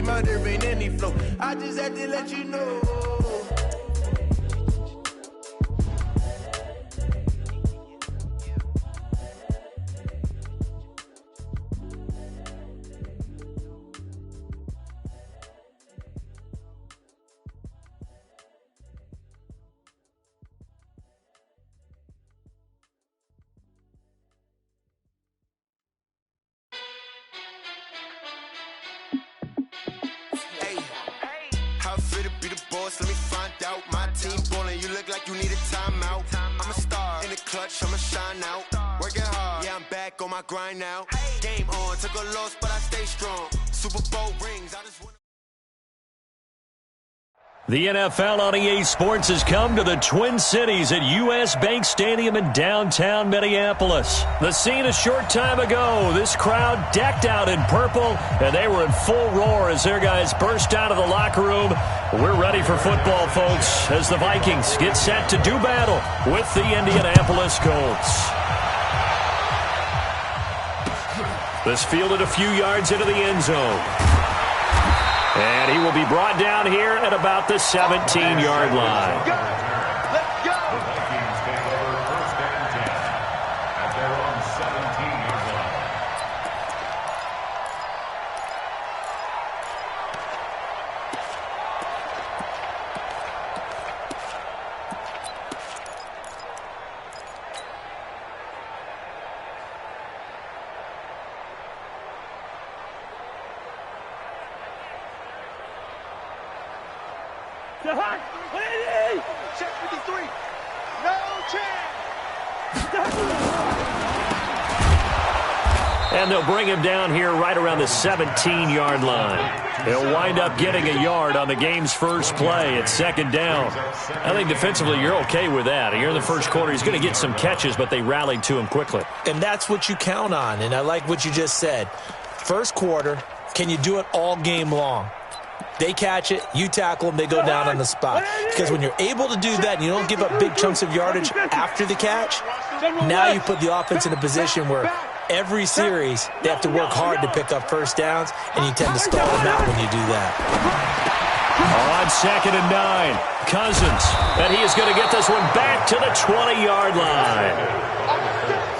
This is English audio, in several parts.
keep my there ain't any flow. I just had to let you know. Let me find out. My team ballin', you look like you need a timeout. I'm a star in the clutch, I'ma shine out. Working hard, yeah, I'm back on my grind now. Game on, took a loss, but I stay strong. Super Bowl rings, I just wanna. The NFL on EA Sports has come to the Twin Cities at U.S. Bank Stadium in downtown Minneapolis. The scene a short time ago, this crowd decked out in purple, and they were in full roar as their guys burst out of the locker room. We're ready for football, folks, as the Vikings get set to do battle with the Indianapolis Colts. This fielded a few yards into the end zone. And he will be brought down here at about the 17-yard line. Let's go! The Vikings take over first and 10 at their own 17-yard line. Check 53. No chance. And they'll bring him down here right around the 17-yard line. He'll wind up getting a yard on the game's first play at second down. I think defensively you're okay with that. Here in the first quarter, he's going to get some catches, but they rallied to him quickly. And that's what you count on, and I like what you just said. First quarter, can you do it all game long? They catch it, you tackle them, they go down on the spot. Because when you're able to do that and you don't give up big chunks of yardage after the catch, now you put the offense in a position where every series they have to work hard to pick up first downs, and you tend to stall them out when you do that. On 2nd and 9, Cousins, and he is going to get this one back to the 20-yard line.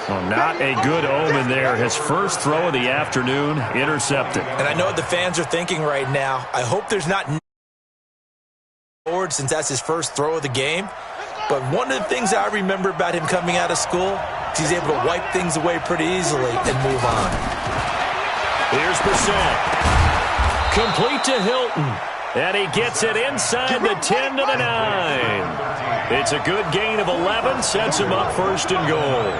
Well, not a good omen there. His first throw of the afternoon intercepted. And I know what the fans are thinking right now. I hope there's not forward since that's his first throw of the game. But one of the things I remember about him coming out of school is he's able to wipe things away pretty easily and move on. Here's Brissett. Complete to Hilton. And he gets it inside the 10 to the 9. It's a good gain of 11, sets him up first and goal.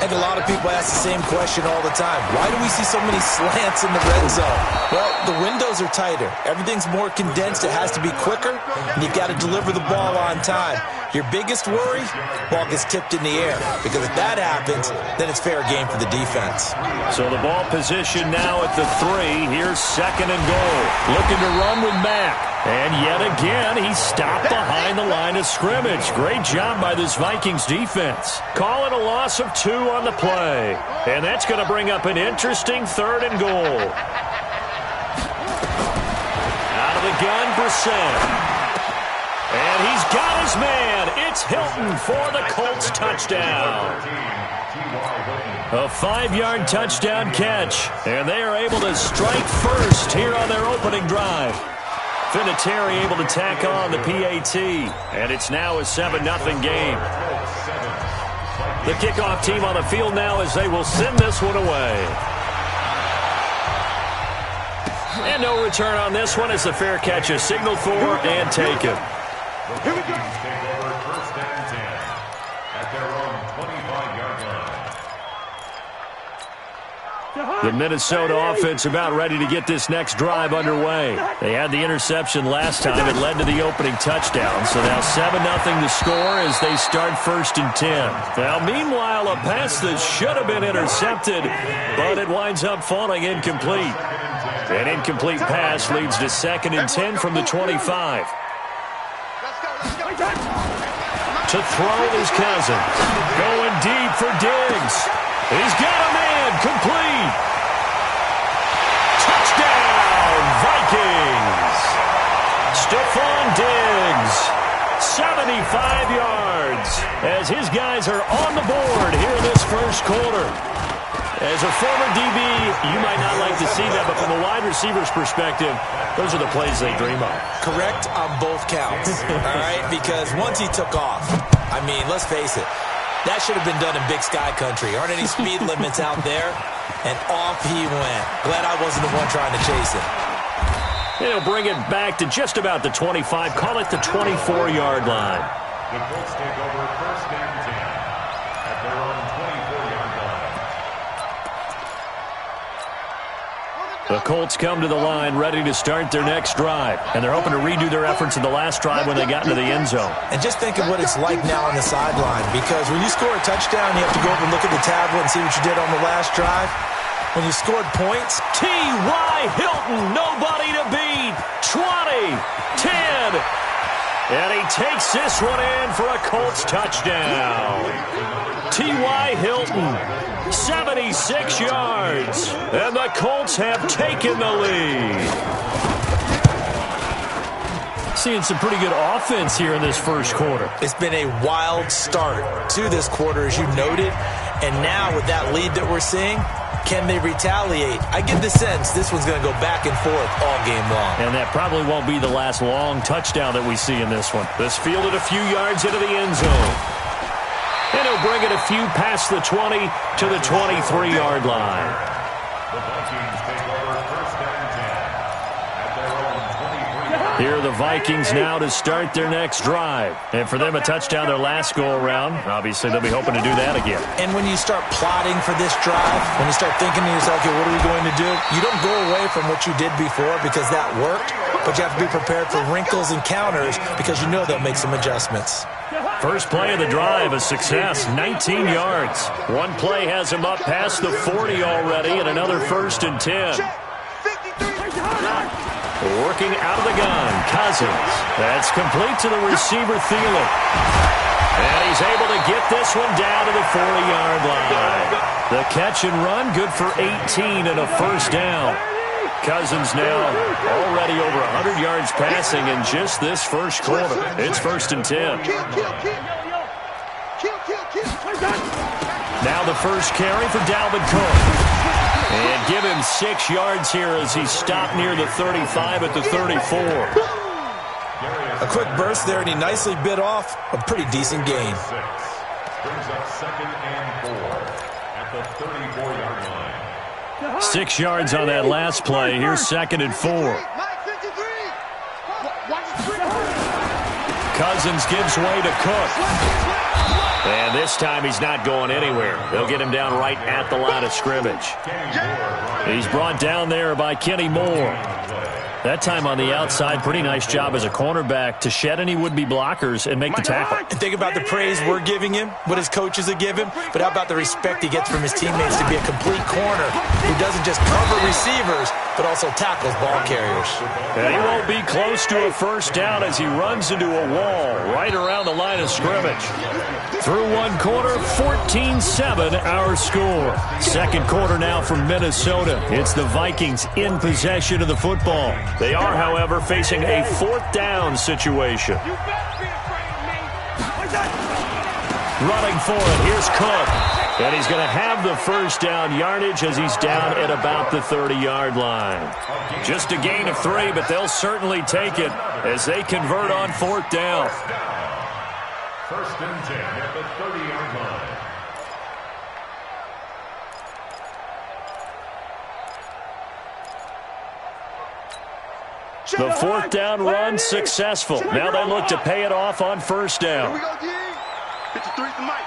I think a lot of people ask the same question all the time. Why do we see so many slants in the red zone? Well, the windows are tighter. Everything's more condensed. It has to be quicker, and you've got to deliver the ball on time. Your biggest worry, ball gets tipped in the air, because if that happens, then it's fair game for the defense. So the ball position now at the 3. Here's second and goal. Looking to run with Mack. And yet again, he's stopped behind the line of scrimmage. Great job by this Vikings defense. Calling a loss of 2 on the play. And that's going to bring up an interesting 3rd and goal. Out of the gun, Brissett. And he's got his man. It's Hilton for the Colts touchdown. A 5-yard touchdown catch. And they are able to strike first here on their opening drive. Vinatieri able to tack on the PAT. And it's now a 7-0 game. The kickoff team on the field now as they will send this one away. And no return on this one as the fair catch is signaled for and taken. Here we go. Take over first and 10 at their own 25-yard line. The Minnesota offense about ready to get this next drive underway. They had the interception last time. It led to the opening touchdown. So now 7-0 the score as they start first and 10. Now, meanwhile, a pass that should have been intercepted, but it winds up falling incomplete. An incomplete pass leads to 2nd and 10 from the 25. To throw is Cousins. Going deep for Diggs. He's got a man. Complete. Touchdown, Vikings. as his guys are on the board here in this first quarter. As a former DB, you might not like to see that, but from a wide receiver's perspective, those are the plays they dream of. Correct on both counts, all right? Because once he took off, I mean, let's face it, that should have been done in Big Sky Country. Aren't any speed limits out there? And off he went. Glad I wasn't the one trying to chase him. He'll bring it back to just about the 25. Call it the 24-yard line. The Colts take over first and 10 at their own 24-yard line. The Colts come to the line ready to start their next drive. And they're hoping to redo their efforts in the last drive when they got into the end zone. And just think of what it's like now on the sideline. Because when you score a touchdown, you have to go over and look at the tablet and see what you did on the last drive. When you scored points, T.Y. Hilton, nobody to beat. 20, 10. And he takes this one in for a Colts touchdown. T.Y. Hilton, 76 yards. And the Colts have taken the lead. Seeing some pretty good offense here in this first quarter. It's been a wild start to this quarter, as you noted. And now with that lead that we're seeing, can they retaliate? I get the sense this one's going to go back and forth all game long. And that probably won't be the last long touchdown that we see in this one. This fielded a few yards into the end zone. And he'll bring it a few past the 20 to the 23-yard line. The Vikings take over first and 10 at their own 23. Here are the Vikings now to start their next drive. And for them, a touchdown their last go-around. Obviously, they'll be hoping to do that again. And when you start plotting for this drive, when you start thinking to yourself, okay, what are we going to do? You don't go away from what you did before because that worked, but you have to be prepared for wrinkles and counters because you know they'll make some adjustments. First play of the drive, a success, 19 yards. One play has him up past the 40 already, and another first and 10. Working out of the gun, Cousins. That's complete to the receiver, Thielen. And he's able to get this one down to the 40-yard line. The catch and run, good for 18 and a first down. Cousins now already over 100 yards passing in just this first quarter. It's first and 10. Now the first carry for Dalvin Cook. And give him 6 yards here as he stopped near the 35 at the 34. A quick burst there, and he nicely bit off a pretty decent gain. Brings up second and 4 at the 34-yard line. 6 yards on that last play. Here's second and 4. Cousins gives way to Cook. And this time he's not going anywhere. They'll get him down right at the line of scrimmage. He's brought down there by Kenny Moore. That time on the outside, pretty nice job as a cornerback to shed any would-be blockers and make the tackle. And think about the praise we're giving him, what his coaches are giving, but how about the respect he gets from his teammates to be a complete corner who doesn't just cover receivers, but also tackles ball carriers. And he won't be close to a first down as he runs into a wall right around the line of scrimmage. Through one quarter, 14-7 our score. Second quarter now from Minnesota. It's the Vikings in possession of the football. They are, however, facing a fourth down situation. Running for it, here's Cook. And he's going to have the first down yardage as he's down at about the 30-yard line. Just a gain of 3, but they'll certainly take it as they convert on fourth down. First and 10 at the 30-yard line. The fourth down run successful. Now they look to pay it off on first down. Here we go, D. 53 is the mic.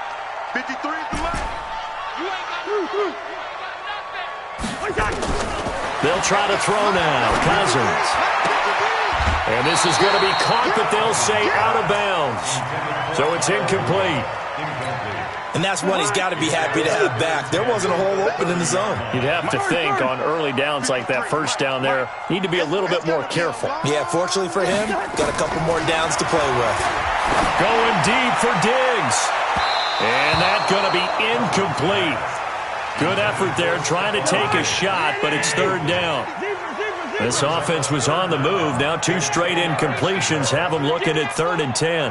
53 is the mic. They'll try to throw now. Cousins. And this is going to be caught, but they'll say out of bounds. So it's incomplete. And that's one he's got to be happy to have back. There wasn't a hole open in the zone. You'd have to think on early downs like that first down there, need to be a little bit more careful. Yeah, fortunately for him, got a couple more downs to play with. Going deep for Diggs. And that's going to be incomplete. Good effort there, trying to take a shot, but it's third down. This offense was on the move. Now 2 straight incompletions have them looking at 3rd and 10.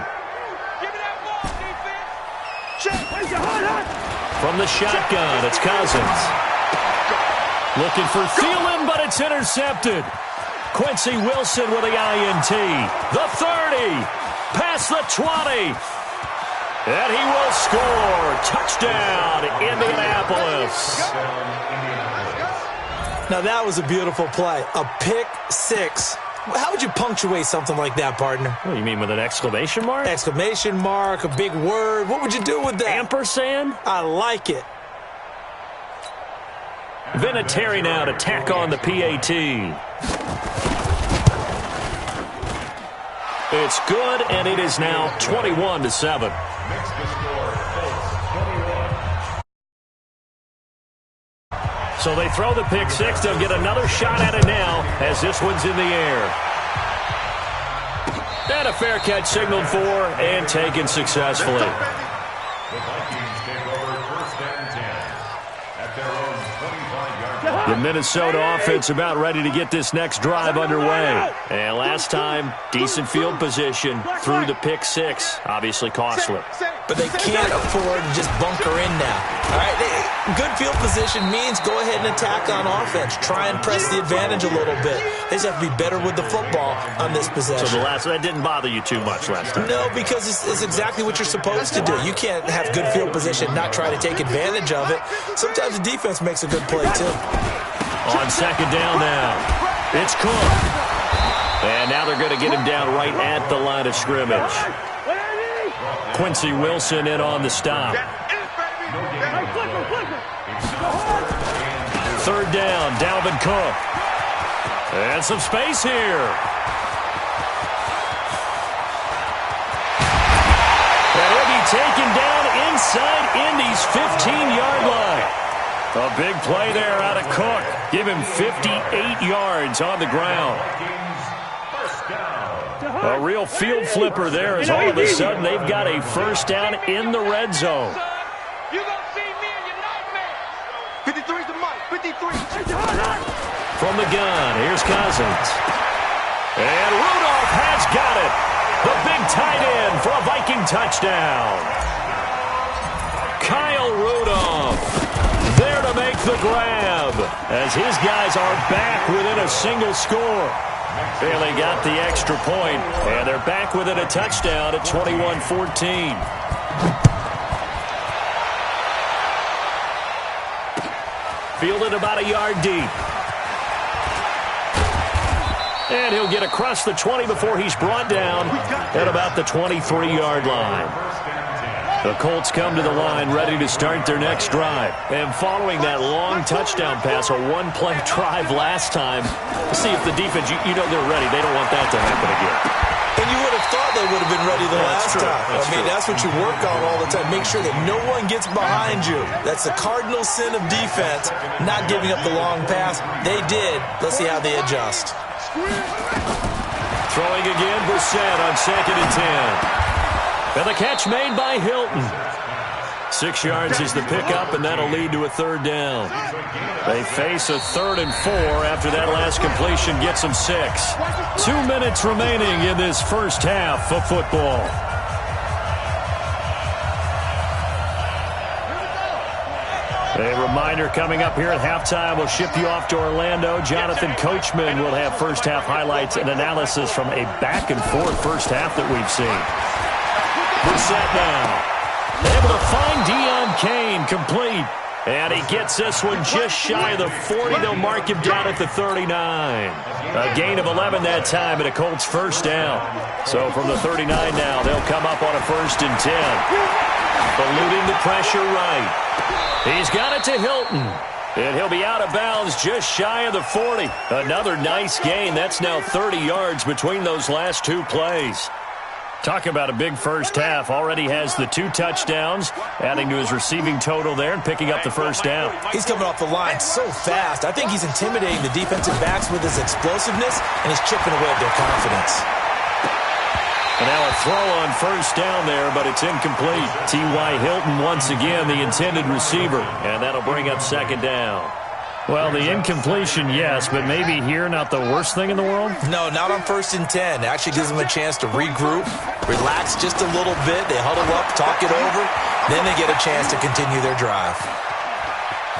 From the shotgun, it's Cousins. Looking for Thielen, but it's intercepted. Quincy Wilson with the INT. The 30. Past the 20. And he will score. Touchdown, Indianapolis. Now, that was a beautiful play. A pick six. How would you punctuate something like that, partner? What do you mean, with an exclamation mark? Exclamation mark, a big word. What would you do with that? Ampersand? I like it. Vinatieri now to tack on the PAT. It's good, and it is now 21-7. So they throw the pick six. They'll get another shot at it now as this one's in the air. And a fair catch signaled for and taken successfully. The Vikings take over 1st and 10 at their own 25-yard line. The Minnesota offense about ready to get this next drive underway. And last time, decent field position through the pick six. Obviously costly. But they can't afford to just bunker in now. All right, good field position means go ahead and attack on offense. Try and press the advantage a little bit. They just have to be better with the football on this possession. So that didn't bother you too much last time? No, because it's exactly what you're supposed to do. You can't have good field position and not try to take advantage of it. Sometimes the defense makes a good play, too. On second down now, it's Cook. And now they're going to get him down right at the line of scrimmage. Quincy Wilson in on the stop. Third down, Dalvin Cook. And some space here. And he'll be taken down inside Indy's 15-yard line. A big play there out of Cook. Give him 58 yards on the ground. A real field flipper there as all of a sudden they've got a first down in the red zone. You're going to see me in your nightmares. 53's the mic. 53. From the gun, here's Cousins. And Rudolph has got it. The big tight end for a Viking touchdown. Kyle Rudolph there to make the grab as his guys are back within a single score. They got the extra point, and they're back within a touchdown at 21-14. Fielded about a yard deep. And he'll get across the 20 before he's brought down at about the 23-yard line. The Colts come to the line ready to start their next drive. And following that long touchdown pass, a one-play drive last time, see if the defense, you know they're ready. They don't want that to happen again. And you would have thought they would have been ready the last time. That's what you work on all the time. Make sure that no one gets behind you. That's the cardinal sin of defense, not giving up the long pass. They did. Let's see how they adjust. Throwing again, Brissett on 2nd and 10. And the catch made by Hilton. 6 yards is the pickup, and that'll lead to a third down. They face a 3rd and 4 after that last completion gets them 6. 2 minutes remaining in this first half of football. A reminder coming up here at halftime. We'll ship you off to Orlando. Jonathan Coachman will have first half highlights and analysis from a back-and-forth first half that we've seen. Brissett now. Able to find Deion Kane complete. And he gets this one just shy of the 40. They'll mark him down at the 39. A gain of 11 that time and a Colts first down. So from the 39 now, they'll come up on a 1st and 10. Eluding the pressure right. He's got it to Hilton. And he'll be out of bounds just shy of the 40. Another nice gain. That's now 30 yards between those last two plays. Talk about a big first half. Already has the 2 touchdowns, adding to his receiving total there and picking up the first down. He's coming off the line so fast. I think he's intimidating the defensive backs with his explosiveness, and he's chipping away at their confidence. And now a throw on first down there, but it's incomplete. T.Y. Hilton once again the intended receiver, and that'll bring up 2nd down. Well, the incompletion, yes, but maybe here not the worst thing in the world? No, not on 1st and 10. It actually gives them a chance to regroup, relax just a little bit. They huddle up, talk it over, Then they get a chance to continue their drive.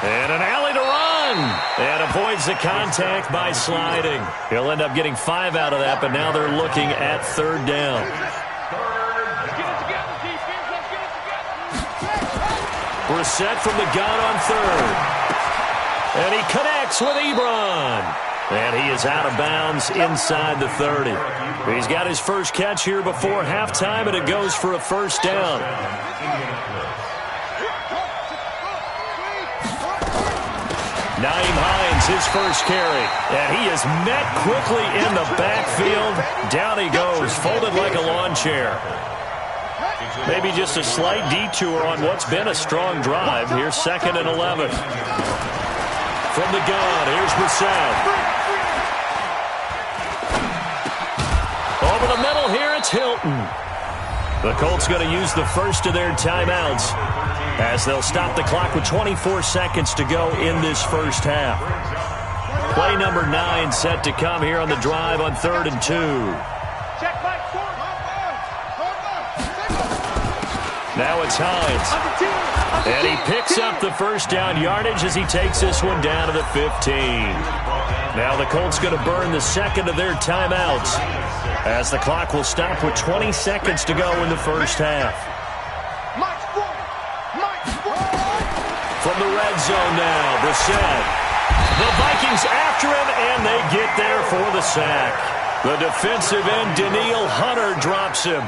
And an alley to run. And avoids the contact by sliding. He'll end up getting 5 out of that, but now they're looking at 3rd down. Brissett from the gun on 3rd. And he connects with Ebron. And he is out of bounds inside the 30. He's got his first catch here before halftime, and it goes for a 1st down. Nyheim Hines, his first carry. And he is met quickly in the backfield. Down he goes, folded like a lawn chair. Maybe just a slight detour on what's been a strong drive. Here's 2nd and 11. From the gun, here's Brissett. Over the middle here, it's Hilton. The Colts going to use the first of their timeouts as they'll stop the clock with 24 seconds to go in this first half. Play number 9 set to come here on the drive on 3rd and 2. Now it's Hines. And he picks up the 1st down yardage as he takes this one down to the 15. Now the Colts going to burn the 2nd of their timeouts as the clock will stop with 20 seconds to go in the first half. From the red zone now, Brissett. The Vikings after him, and they get there for the sack. The defensive end, Danielle Hunter, drops him.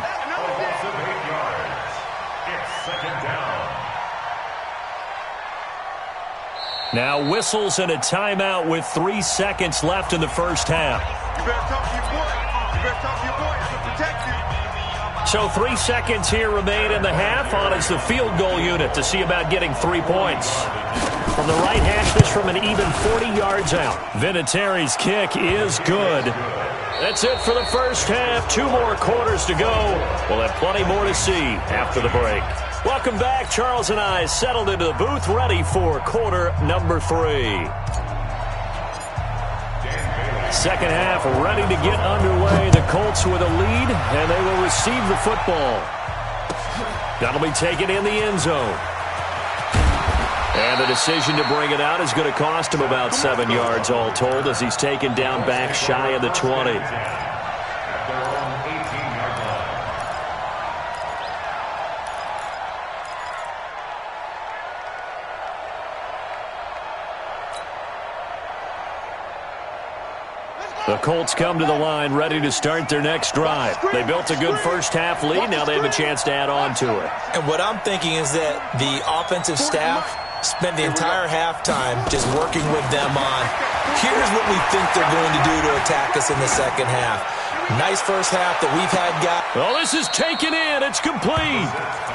Now whistles and a timeout with 3 seconds left in the first half. You better talk to your boy. You better talk to your boy. I'm going to protect you. So 3 seconds here remain in the half. On is the field goal unit to see about getting 3 points. From the right hash, this from an even 40 yards out. Vinatieri's kick is good. That's it for the first half. 2 more quarters to go. We'll have plenty more to see after the break. Welcome back. Charles and I settled into the booth, ready for quarter number 3. Second half ready to get underway. The Colts with a lead, and they will receive the football. That'll be taken in the end zone. And the decision to bring it out is going to cost him about 7 yards all told as he's taken down back shy of the 20. The Colts come to the line ready to start their next drive. They built a good first half lead. Now they have a chance to add on to it. And what I'm thinking is that the offensive staff spent the entire halftime just working with them on, here's what we think they're going to do to attack us in the second half. Nice first half that we've had, guys. Well, this is taken in. It's complete.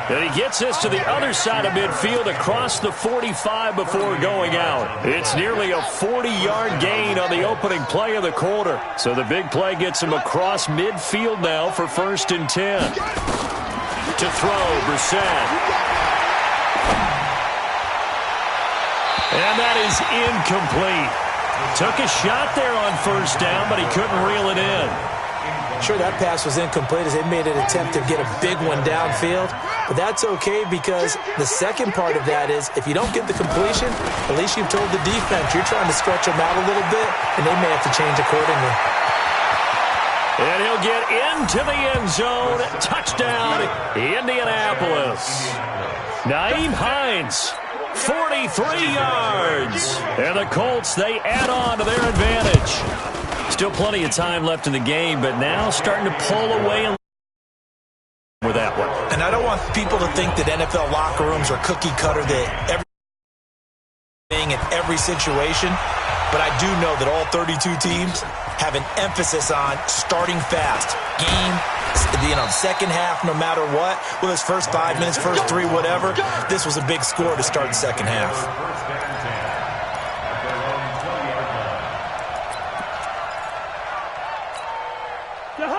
And he gets this to the other side of midfield across the 45 before going out. It's nearly a 40-yard gain on the opening play of the quarter. So the big play gets him across midfield now for 1st and 10. To throw, Brissett. And that is incomplete. Took a shot there on 1st down, but he couldn't reel it in. Sure, that pass was incomplete as they made an attempt to get a big one downfield. But that's okay because the second part of that is if you don't get the completion, at least you've told the defense you're trying to stretch them out a little bit, and they may have to change accordingly. And he'll get into the end zone. Touchdown, Indianapolis. Nyheim Hines, 43 yards. And the Colts, they add on to their advantage. Still plenty of time left in the game, but now starting to pull away with that one. And I don't want people to think that NFL locker rooms are cookie cutter, that everything in every situation. But I do know that all 32 teams have an emphasis on starting fast. Game, second half, no matter what. Whether it's first 5 minutes, first 3, whatever. This was a big score to start the second half.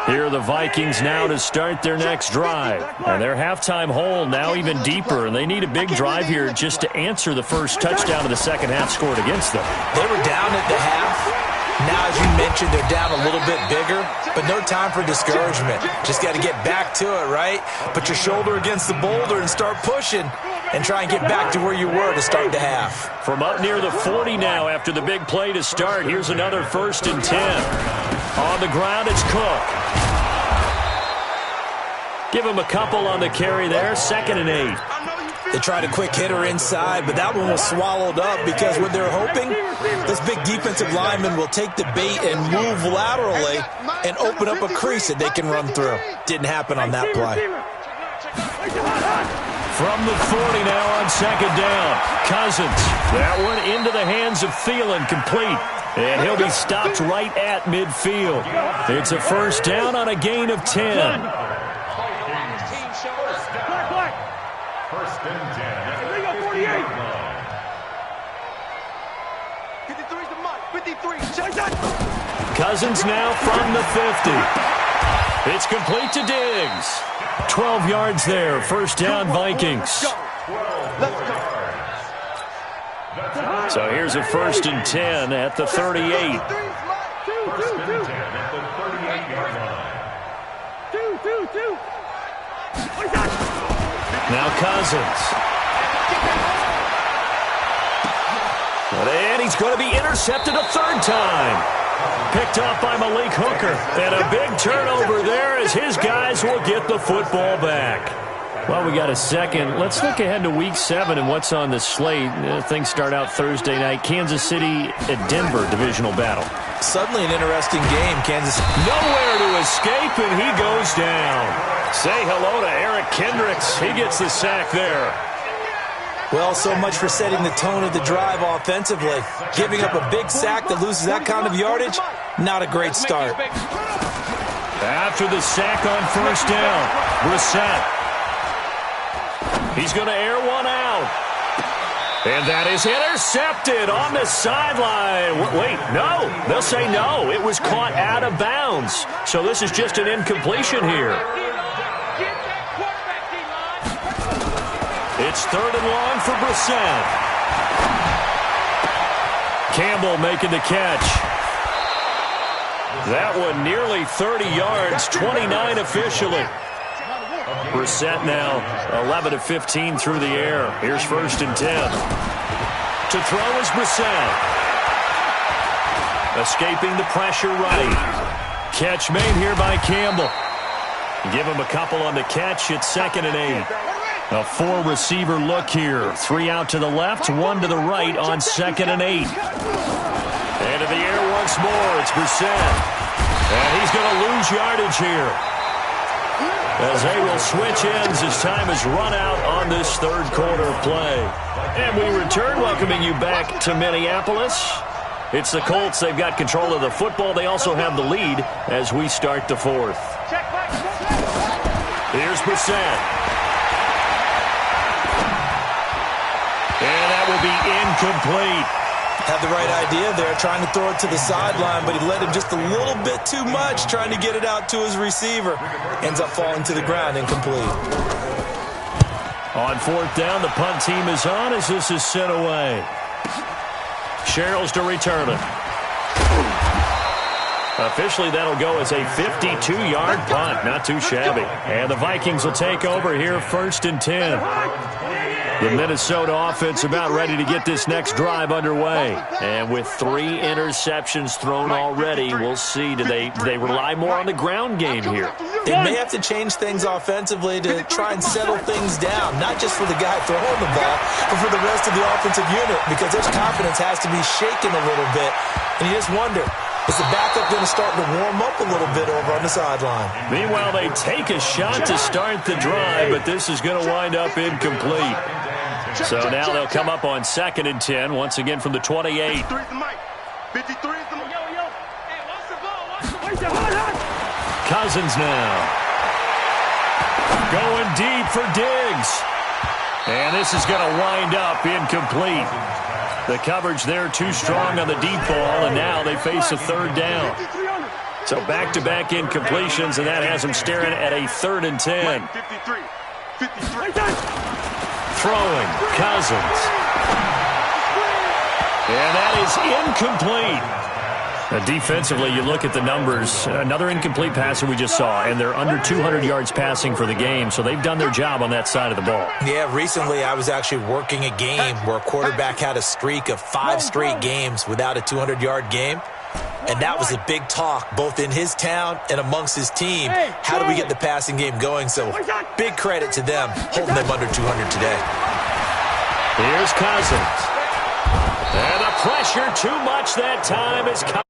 Here are the Vikings now to start their next drive. And their halftime hole now even deeper, and they need a big drive here just to answer the first touchdown of the second half scored against them. They were down at the half. Now, as you mentioned, they're down a little bit bigger, but no time for discouragement. Just got to get back to it, right? Put your shoulder against the boulder and start pushing and try and get back to where you were to start the half. From up near the 40 now after the big play to start, here's another 1st and 10. On the ground, it's Cook. Give him a couple on the carry there, 2nd and 8. They tried a quick hitter inside, but that one was swallowed up because what they're hoping, this big defensive lineman will take the bait and move laterally and open up a crease that they can run through. Didn't happen on that play. From the 40 now on 2nd down. Cousins. That one into the hands of Thielen, complete. And he'll be stopped right at midfield. It's a 1st down on a gain of 10. 1st and 10. 53's the mark. 53. Cousins now from the 50. It's complete to Diggs. 12 yards there. 1st down, Vikings. So here's a 1st and 10 at the 38. 1st and 10 at the 38-yard line. Now Cousins. And he's going to be intercepted a 3rd time. Picked up by Malik Hooker. And a big turnover there as his guys will get the football back. Well, we got a second. Let's look ahead to Week 7 and what's on the slate. Things start out Thursday night. Kansas City at Denver, divisional battle. Suddenly an interesting game. Kansas nowhere to escape, and he goes down. Say hello to Eric Kendricks. He gets the sack there. Well, so much for setting the tone of the drive offensively. Giving up a big sack that loses that kind of yardage, not a great start. After the sack on 1st down, Brissett. He's going to air one out. And that is intercepted on the sideline. Wait, no. They'll say no. It was caught out of bounds. So this is just an incompletion here. It's 3rd and long for Brissett. Campbell making the catch. That one nearly 30 yards, 29 officially. Brissett now 11 of 15 through the air. Here's 1st and 10. To throw is Brissett. Escaping the pressure right. Catch made here by Campbell. Give him a couple on the catch. It's 2nd and 8. A 4-receiver look here. 3 out to the left, 1 to the right on 2nd and 8. Into the air once more. It's Brissett. And he's going to lose yardage here, as they will switch ends as time is run out on this 3rd quarter play. And we return, welcoming you back to Minneapolis. It's the Colts. They've got control of the football. They also have the lead as we start the 4th. Here's Brissett. And that will be incomplete. Had the right idea there, trying to throw it to the sideline, but he led him just a little bit too much, trying to get it out to his receiver. Ends up falling to the ground, incomplete. On 4th down, the punt team is on as this is sent away. Sherrills to return it. Officially, that'll go as a 52-yard punt. Not too shabby. And the Vikings will take over here, 1st and 10. The Minnesota offense about ready to get this next drive underway. And with 3 interceptions thrown already, we'll see. Do they rely more on the ground game here? They may have to change things offensively to try and settle things down, not just for the guy throwing the ball, but for the rest of the offensive unit, because their confidence has to be shaken a little bit. And you just wonder, is the backup going to start to warm up a little bit over on the sideline? Meanwhile, they take a shot to start the drive, but this is going to wind up incomplete. So now they'll come up on 2nd and 10, once again from the 28. Cousins now. Going deep for Diggs. And this is going to wind up incomplete. The coverage there too strong on the deep ball, and now they face a 3rd down. So back-to-back incompletions, and that has them staring at a 3rd and 10. Throwing, Cousins. And that is incomplete. Defensively, you look at the numbers. Another incomplete passer we just saw, and they're under 200 yards passing for the game, so they've done their job on that side of the ball. Yeah, recently I was actually working a game where a quarterback had a streak of 5 straight games without a 200-yard game, and that was a big talk both in his town and amongst his team. How do we get the passing game going? So big credit to them holding them under 200 today. Here's Cousins. And the pressure too much that time as Cousins